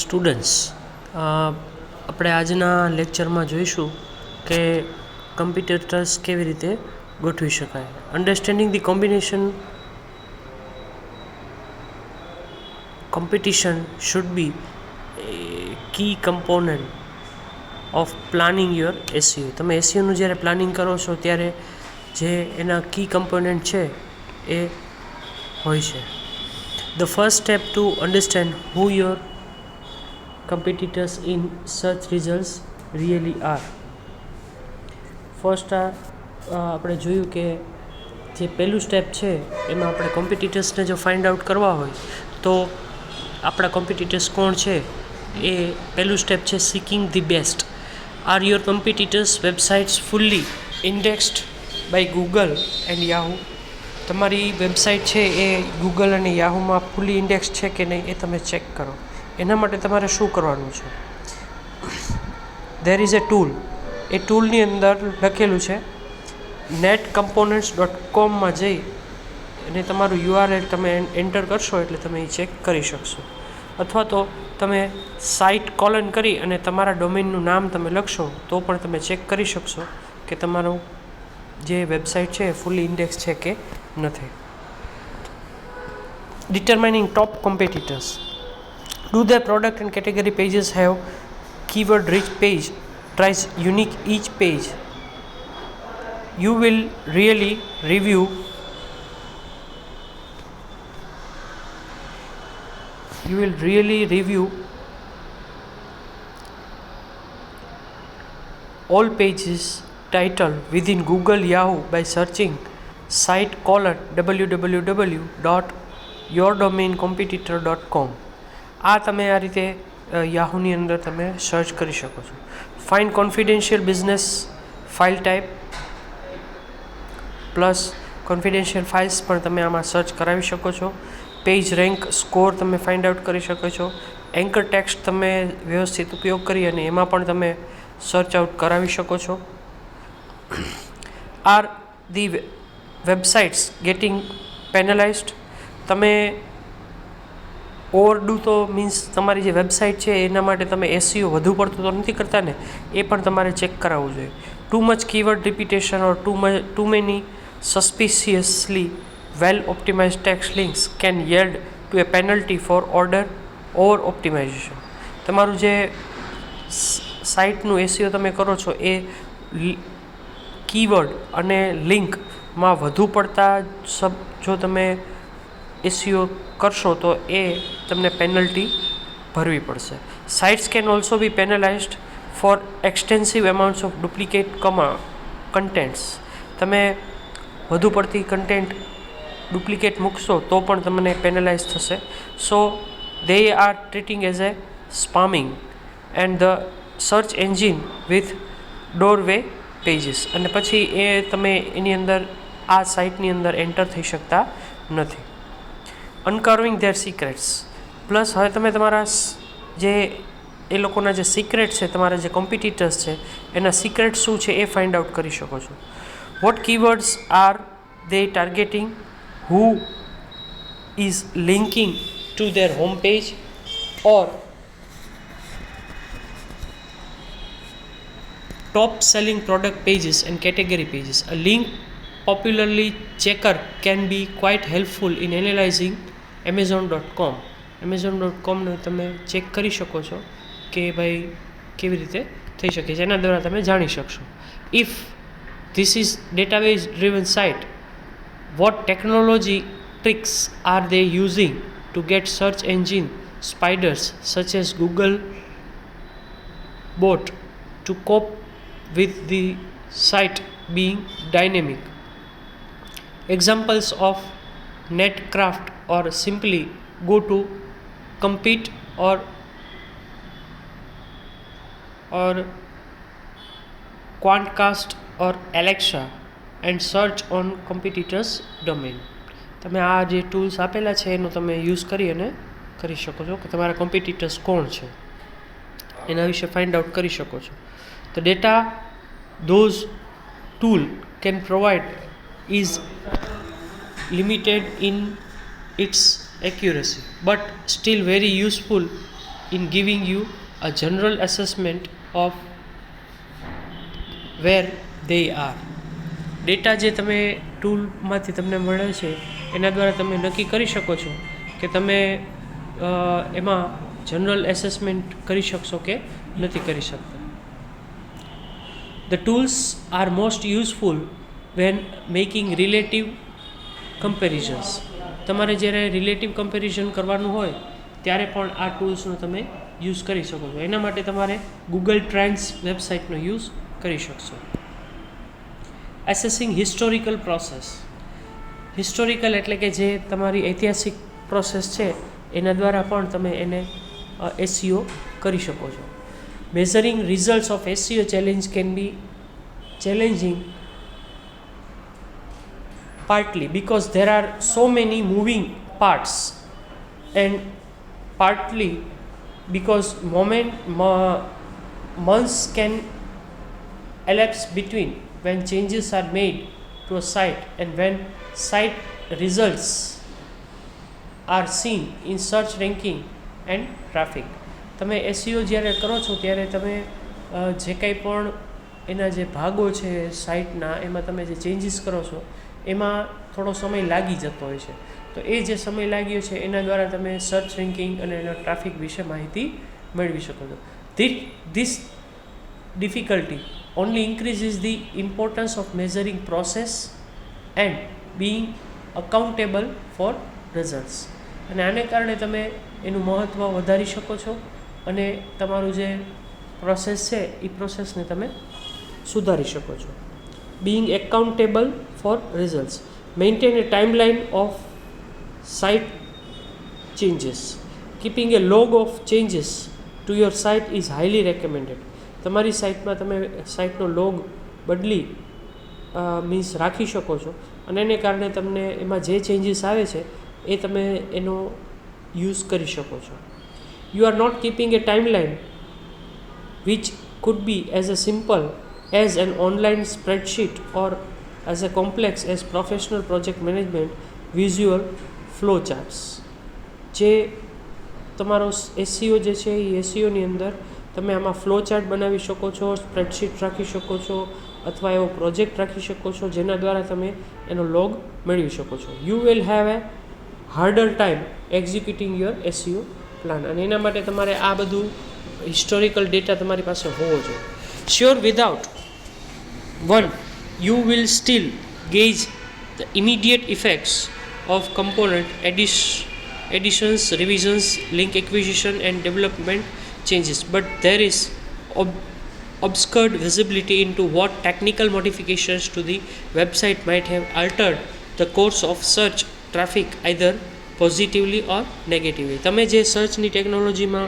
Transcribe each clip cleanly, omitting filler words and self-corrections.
Students, આપણે આજના લેક્ચરમાં જોઈશું કે કમ્પ્યુટર્સ કેવી રીતે ગોઠવી શકાય. Understanding the combination competition should be a key component of planning your SEO. તમે SEOનું જ્યારે પ્લાનિંગ કરો છો ત્યારે જે એના કી કમ્પોનન્ટ છે એ હોય છે. The first step to understand who your competitors in search results really are. First આપણે જોયું કે જે પહેલું સ્ટેપ છે એમાં આપણે કોમ્પિટિટર્સને જો ફાઇન્ડ આઉટ કરવા હોય તો આપણા કોમ્પિટિટર્સ કોણ છે એ પહેલું સ્ટેપ છે seeking the best. Are your competitors websites fully indexed by Google and Yahoo. તમારી વેબસાઇટ છે એ ગૂગલ અને યાહુમાં ફુલ્લી ઇન્ડેક્સ છે કે નહીં એ તમે ચેક કરો. એના માટે તમારે શું કરવાનું છે? There is a tool. એ ટૂલની અંદર લખેલું છે netcomponents.com જઈ અને તમારું URL તમે એન્ટર કરશો એટલે તમે એ ચેક કરી શકશો. અથવા તો તમે સાઇટ કોલન કરી અને તમારા ડોમેનનું નામ તમે લખશો તો પણ તમે ચેક કરી શકશો કે તમારું જે વેબસાઇટ છે એ ફૂલી ઇન્ડેક્સ છે કે નથી. Determining top competitors. Do their product and category pages have keyword rich page? Tries unique each page. You will really review all pages title within Google Yahoo by searching site www.yourdomaincompetitor.com. આ તમે આ રીતે યાહુની અંદર તમે search કરી શકો છો. Find confidential business file type plus confidential files પણ તમે આમાં સર્ચ કરાવી શકો છો. પેજ રેન્ક સ્કોર તમે ફાઇન્ડ આઉટ કરી શકો છો. એન્કર ટેક્સ્ટ તમે વ્યવસ્થિત ઉપયોગ કરી અને એમાં પણ તમે સર્ચ આઉટ કરાવી શકો છો. Are the websites getting penalized. તમે ઓવરડુ તો મીન્સ તમારી જે વેબસાઇટ છે એના માટે તમે SEO વધુ પડતું તો નથી કરતા ને, એ પણ તમારે ચેક કરાવવું જોઈએ. Too much keyword repetition or too many suspiciously well optimized text links can yield to a penalty for order over optimization. તમારું જે સાઇટનું SEO તમે કરો છો એ કીવર્ડ અને લિંકમાં વધુ પડતા જો તમે SEO કરશો તો એ તમને પેનલ્ટી ભરવી પડશે. Sites can also be penalized for extensive amounts of duplicate contents. તમે વધુ પડતી કન્ટેન્ટ ડુપ્લિકેટ મૂકશો તો પણ તમને પેનલાઇઝ થશે. So they are treating as a spamming and the search engine with doorway pages. અને પછી એ તમે એની અંદર આ સાઇટની અંદર એન્ટર થઈ શકતા નથી. અનકર્વિંગ ધેર સિક્રેટ્સ. પ્લસ હવે તમે તમારા જે એ લોકોના જે સિક્રેટ છે, તમારા જે કોમ્પિટિટર્સ છે એના સિક્રેટ શું છે એ ફાઇન્ડ આઉટ કરી શકો છો. What keywords are they targeting? Who is linking to their home page or top selling product pages and category pages? A link popularly checker can be quite helpful in analyzing amazon.com. amazon.com ને તમે check કરી શકો છો કે ભાઈ કેવી રીતે થઈ શકે છે, એના દ્વારા તમે જાણી શકશો. If this is database driven site, what technology tricks are they using to get search engine spiders such as Google bot to cope with the site being dynamic? Examples of Netcraft or simply go to compete or Quantcast or Alexa and search on competitors domain. તમે આ જે tools આપેલા છે એનો તમે use કરી અને કરી શકો છો કે તમારા કોમ્પિટિટર્સ કોણ છે એના વિશે ફાઇન્ડ આઉટ કરી શકો છો. The data those tool can provide is limited in its accuracy but still very useful in giving you a general assessment of where they are. Data જે તમે ટૂલમાંથી તમને મળે છે એના દ્વારા તમે નક્કી કરી શકો છો કે તમે એમાં જનરલ એસેસમેન્ટ કરી શકશો કે નથી કરી શકતા. The tools are most useful when making relative comparisons. તમારે જ્યારે રિલેટિવ કમ્પેરિઝન કરવાનું હોય ત્યારે પણ આ ટૂલ્સનો તમે યુઝ કરી શકો છો. એના માટે તમારે ગૂગલ ટ્રેન્ડ્સ વેબસાઇટનો યુઝ કરી શકશો. Assessing historical process. હિસ્ટોરિકલ એટલે કે જે તમારી ઐતિહાસિક પ્રોસેસ છે એના દ્વારા પણ તમે એને એસઈઓ કરી શકો છો. Measuring results of SEO challenge can be challenging partly because there are so many moving parts, and partly because months can elapse between when changes are made to a site and when site results are seen in search ranking and traffic. તમે SEO જ્યારે કરો છો ત્યારે તમે જે કંઈ પણ એના જે ભાગો છે સાઇટના એમાં તમે જે ચેન્જીસ કરો છો એમાં થોડો સમય લાગી જતો હોય છે. તો એ જે સમય લાગ્યો છે એના દ્વારા તમે સર્ચ રેન્કિંગ અને એના ટ્રાફિક વિશે માહિતી મેળવી શકો છો. This difficulty only increases the importance of measuring process and being accountable for results. અને આને કારણે તમે એનું મહત્ત્વ વધારી શકો છો અને તમારું જે પ્રોસેસ છે એ પ્રોસેસને તમે સુધારી શકો છો. Being accountable for results. Maintain a timeline of site changes. Keeping a log of changes to your site is highly recommended. તમારી સાઇટમાં તમે સાઇટનો લોગ બદલી મીન્સ રાખી શકો છો અને એને કારણે તમને એમાં જે ચેન્જીસ આવે છે એ તમે એનો યુઝ કરી શકો છો. You are not keeping a timeline which could be as a simple as an online spreadsheet or as a complex as professional project management visual flow charts. જે તમારો એસઈઓ જે છે એ એસઈઓની અંદર તમે આમાં ફ્લો ચાર્ટ બનાવી શકો છો, સ્પ્રેડશીટ રાખી શકો છો અથવા એવો પ્રોજેક્ટ રાખી શકો છો જેના દ્વારા તમે એનો લોગ મેળવી શકો છો. You will have a harder time executing your SEO plan. અને એના માટે તમારે આ બધું હિસ્ટોરિકલ ડેટા તમારી પાસે હોવો જોઈએ. Sure without one you will still gauge the immediate effects of component additions, revisions, link acquisition and development changes, but there is obscured visibility into what technical modifications to the website might have altered the course of search traffic either positively or negatively. તમે જે સર્ચની ટેકનોલોજીમાં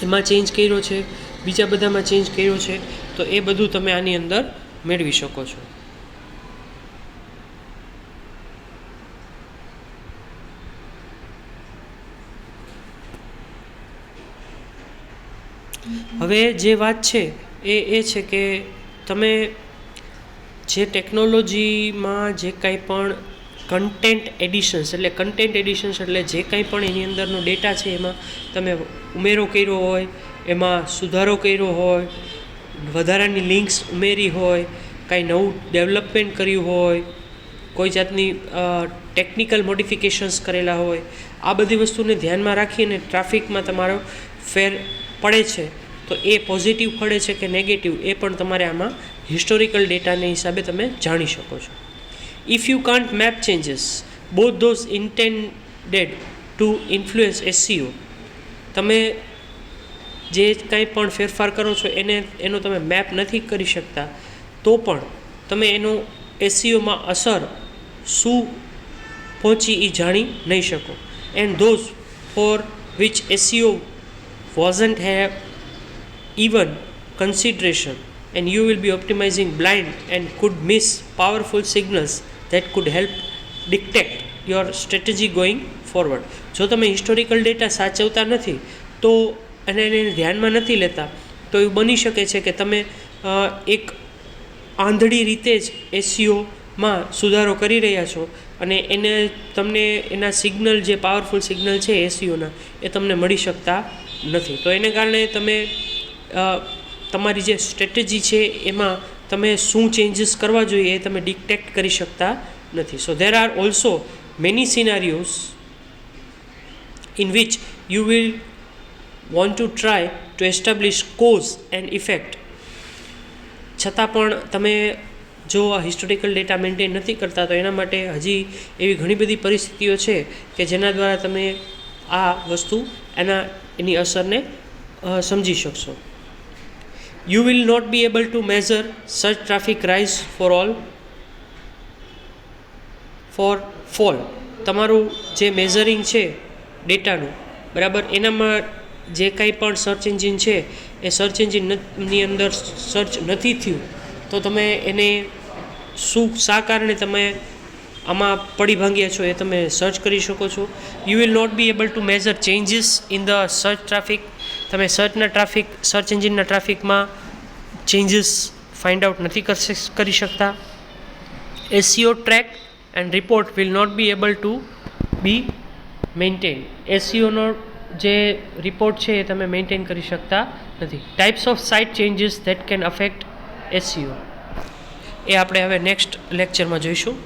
એમાં change કર્યો છે, બીજા બધામાં change કર્યો છે, તો એ બધું તમે આની અંદર મેળવી શકો છો. હવે જે વાત છે એ છે કે તમે જે ટેકનોલોજીમાં જે કાંઈ પણ કન્ટેન્ટ એડિશન્સ એટલે જે કાંઈ પણ એની અંદરનો ડેટા છે એમાં તમે ઉમેરો કર્યો હોય, એમાં સુધારો કર્યો હોય, વધારાની લિંક્સ ઉમેરી હોય, કાંઈ નવું ડેવલપમેન્ટ કર્યું હોય, કોઈ જાતની ટેકનિકલ મોડિફિકેશન્સ કરેલા હોય, આ બધી વસ્તુને ધ્યાનમાં રાખીને ટ્રાફિકમાં તમારો ફેર પડે છે તો એ પોઝિટિવ પડે છે કે નેગેટિવ એ પણ તમારે આમાં હિસ્ટોરિકલ ડેટાને હિસાબે તમે જાણી શકો છો. If you can't map changes both those intended to influence SEO, તમે જે કાંઈ પણ ફેરફાર કરો છો એનો તમે મેપ નથી કરી શકતા તો પણ તમે એનો એસઈઓમાં અસર શું પહોંચી એ જાણી નહીં શકો. And those for which SEO wasn't have even consideration and you will be optimizing blind and could miss powerful signals that could help dictate your strategy going forward. જો તમે હિસ્ટોરિકલ ડેટા સાચવતા નથી તો અને એને ધ્યાનમાં નથી લેતા તો એવું બની શકે છે કે તમે એક આંધળી રીતે જ એસઈઓમાં સુધારો કરી રહ્યા છો અને એને તમને એના સિગ્નલ જે પાવરફુલ સિગ્નલ છે એસઈઓના એ તમને મળી શકતા નથી. તો એને કારણે તમે તમારી જે સ્ટ્રેટેજી છે એમાં તમે શું ચેન્જીસ કરવા જોઈએ એ તમે ડિટેક્ટ કરી શકતા નથી. So there are also many scenarios in which you will want to try to establish cause and effect. છતાં પણ તમે જો આ હિસ્ટોરિકલ ડેટા મેન્ટેન નથી કરતા તો એના માટે હજી એવી ઘણી બધી પરિસ્થિતિઓ છે કે જેના દ્વારા તમે આ વસ્તુ એની અસરને સમજી શકશો. You will not be able to measure such traffic rise for fall. તમારું જે મેઝરિંગ છે ડેટાનું, બરાબર, એનામાં જે કાંઈ પણ સર્ચ એન્જિન છે એ સર્ચ એન્જિનની અંદર સર્ચ નથી થયું તો તમે એને શા કારણે તમે આમાં પડી ભાંગ્યા છો એ તમે સર્ચ કરી શકો છો. You will not be able to measure changes in the search traffic. તમે સર્ચ એન્જિનના ટ્રાફિકમાં ચેન્જીસ ફાઇન્ડ આઉટ નથી કરી શકતા. SEO track and report will not be able to be maintain. એસઈઓનો જે રિપોર્ટ છે એ તમે મેન્ટેન કરી શકતા નથી. Types of site changes that can affect SEO એ આપણે હવે નેક્સ્ટ લેક્ચરમાં જોઈશું.